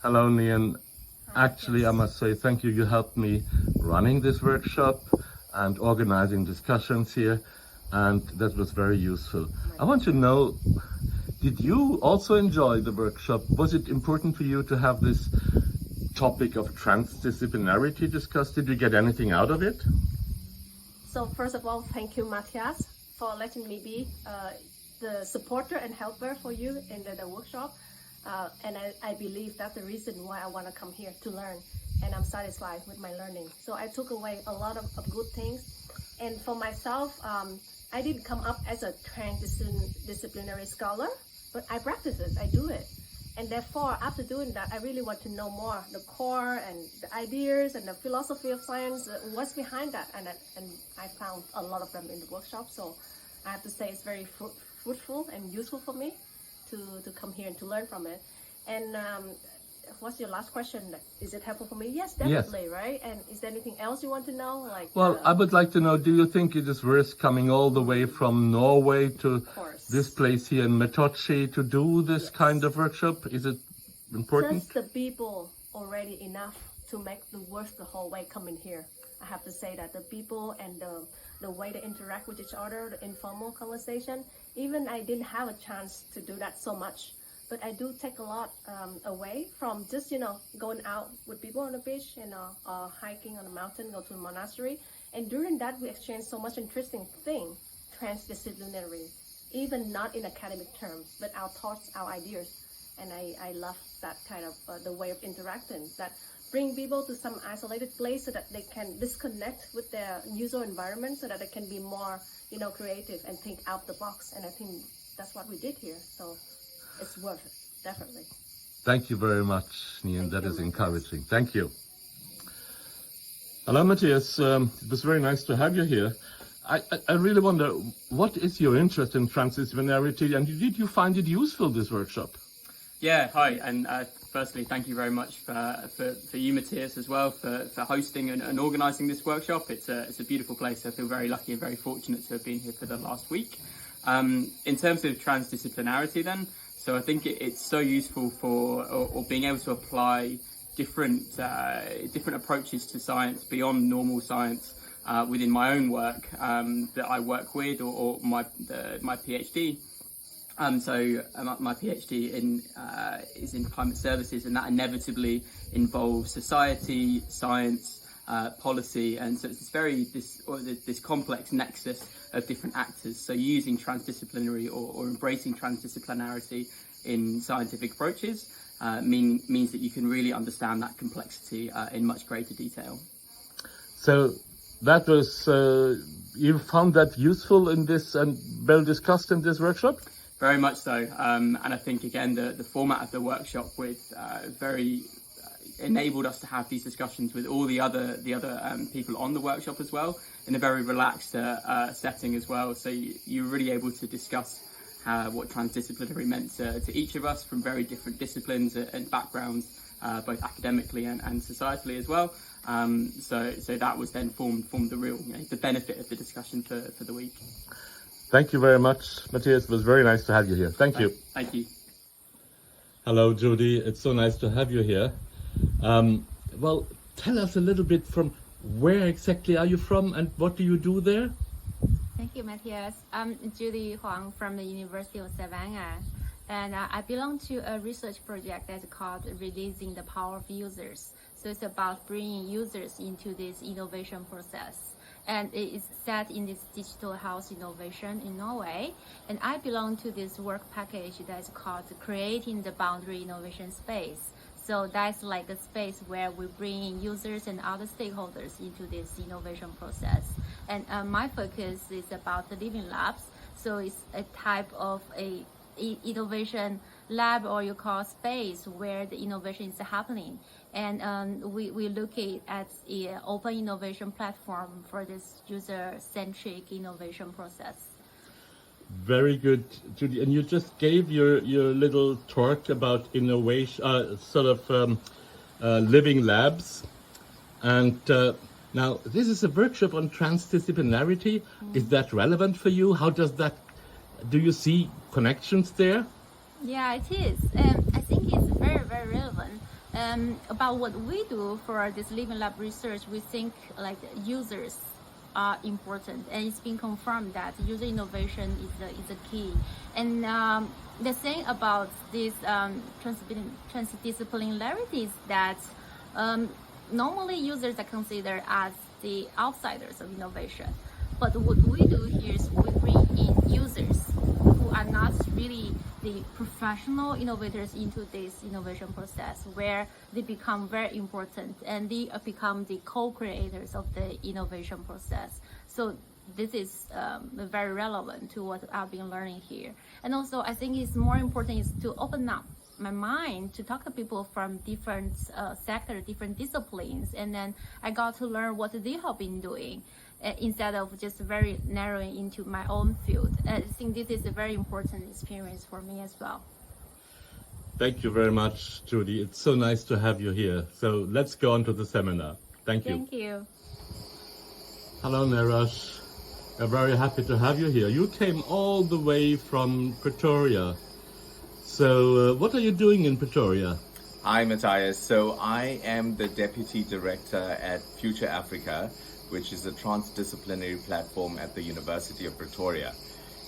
Hello, Nian. Actually, I must say thank you. You helped me running this workshop and organizing discussions here, and that was very useful. I want to know, did you also enjoy the workshop? Was it important for you to have this topic of transdisciplinarity discussed? Did you get anything out of it? So first of all, thank you, Matthias, for letting me be the supporter and helper for you in the workshop. And I believe that's the reason why I want to come here to learn, and I'm satisfied with my learning. So I took away a lot of good things. And for myself, I didn't come up as a transdisciplinary scholar, but I practice it, I do it. And therefore, after doing that, I really want to know more, the core and the ideas and the philosophy of science, what's behind that. And I found a lot of them in the workshop. So I have to say it's very fruitful and useful for me to come here and to learn from it. And what's your last question? Is it helpful for me? Yes, definitely, yes. Right? And is there anything else you want to know? Well, I would like to know, do you think it is worth coming all the way from Norway to this place here in Metochi to do this kind of workshop? Is it important? Just the people already enough to make the worth the whole way coming here. I have to say that the people and the way they interact with each other, the informal conversation, even I didn't have a chance to do that so much. But I do take a lot away from just, going out with people on the beach, or hiking on the mountain, go to a monastery. And during that, we exchange so much interesting thing, transdisciplinary, even not in academic terms, but our thoughts, our ideas. And I love that kind of the way of interacting, that bring people to some isolated place so that they can disconnect with their usual environment, so that they can be more, creative and think out the box. And I think that's what we did here. So it's worth it, definitely. Thank you very much, Nian. That is encouraging. Thank you. Hello, Matthias. It was very nice to have you here. I really wonder, what is your interest in transdisciplinarity, and did you find it useful, this workshop? Yeah, hi, and firstly, thank you very much for you, Matthias, as well, for hosting and organising this workshop. It's a beautiful place. I feel very lucky and very fortunate to have been here for the last week. In terms of transdisciplinarity then, so I think it's so useful for or being able to apply different approaches to science beyond normal science within my own work that I work with, or my PhD. So my PhD is in climate services, and that inevitably involves society, science, policy, and so it's this complex nexus of different actors. So using transdisciplinary or embracing transdisciplinarity in scientific approaches means that you can really understand that complexity in much greater detail. So that was you found that useful in this and well discussed in this workshop? Very much so, and I think again the format of the workshop enabled us to have these discussions with all the other people on the workshop as well, in a very relaxed setting as well. So you're really able to discuss what transdisciplinary meant to each of us from very different disciplines and backgrounds, both academically and societally as well. So that was then formed the real the benefit of the discussion for the week. Thank you very much, Matthias. It was very nice to have you here. Thank you. Thank you. Hello, Judy. It's so nice to have you here. Well, tell us a little bit from where exactly are you from and what do you do there? Thank you, Matthias. I'm Judy Huang from the University of Savannah, and I belong to a research project that's called Releasing the Power of Users. So it's about bringing users into this innovation process. And it is set in this digital health innovation in Norway. And I belong to this work package that's called Creating the Boundary Innovation Space. So that's like a space where we bring in users and other stakeholders into this innovation process. And my focus is about the living labs. So it's a type of a innovation lab, or you call space, where the innovation is happening. And we look at an open innovation platform for this user-centric innovation process. Very good, Judy. And you just gave your little talk about innovation, living labs. And now this is a workshop on transdisciplinarity. Is that relevant for you? How does that, do you see connections there? Yeah, it is. I think it's very, very About what we do for this Living Lab research, we think like users are important, and it's been confirmed that user innovation is a key. And the thing about this transdisciplinarity is that normally users are considered as the outsiders of innovation. But what we do here is we bring in users who are not really the professional innovators into this innovation process, where they become very important and they become the co-creators of the innovation process. So this is very relevant to what I've been learning here. And also, I think it's more important is to open up my mind to talk to people from different sectors, different disciplines, and then I got to learn what they have been doing instead of just very narrowing into my own field. I think this is a very important experience for me as well. Thank you very much, Judy. It's so nice to have you here. So let's go on to the seminar. Thank you. Thank you. Hello, Neras. We're very happy to have you here. You came all the way from Pretoria. So what are you doing in Pretoria? Hi, Matthias. So I am the Deputy Director at Future Africa, which is a transdisciplinary platform at the University of Pretoria.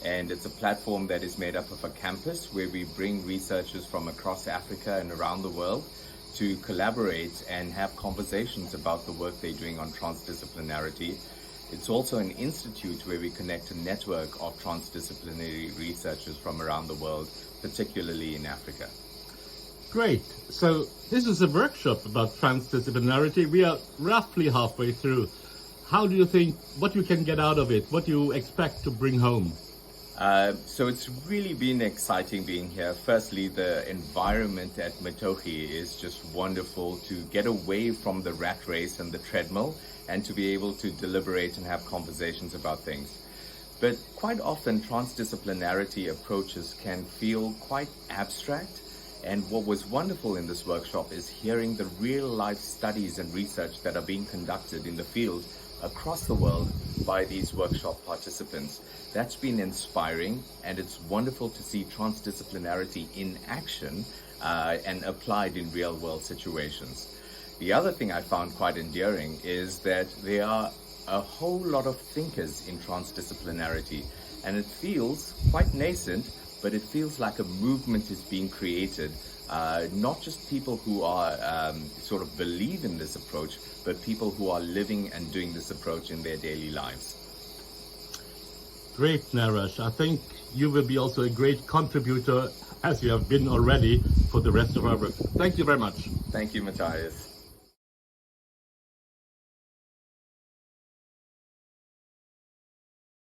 And it's a platform that is made up of a campus where we bring researchers from across Africa and around the world to collaborate and have conversations about the work they're doing on transdisciplinarity. It's also an institute where we connect a network of transdisciplinary researchers from around the world, particularly in Africa. Great. So this is a workshop about transdisciplinarity. We are roughly halfway through. How do you think, what you can get out of it? What do you expect to bring home? So it's really been exciting being here. Firstly, the environment at Matohi is just wonderful to get away from the rat race and the treadmill and to be able to deliberate and have conversations about things. But quite often transdisciplinarity approaches can feel quite abstract. And what was wonderful in this workshop is hearing the real life studies and research that are being conducted in the field across the world by these workshop participants. That's been inspiring, and it's wonderful to see transdisciplinarity in action and applied in real world situations. The other thing I found quite endearing is that there are a whole lot of thinkers in transdisciplinarity, and it feels quite nascent, but it feels like a movement is being created. Not just people who are sort of believe in this approach, but people who are living and doing this approach in their daily lives. Great, Naresh. I think you will be also a great contributor, as you have been already, for the rest of our work. Thank you very much. Thank you, Matthias.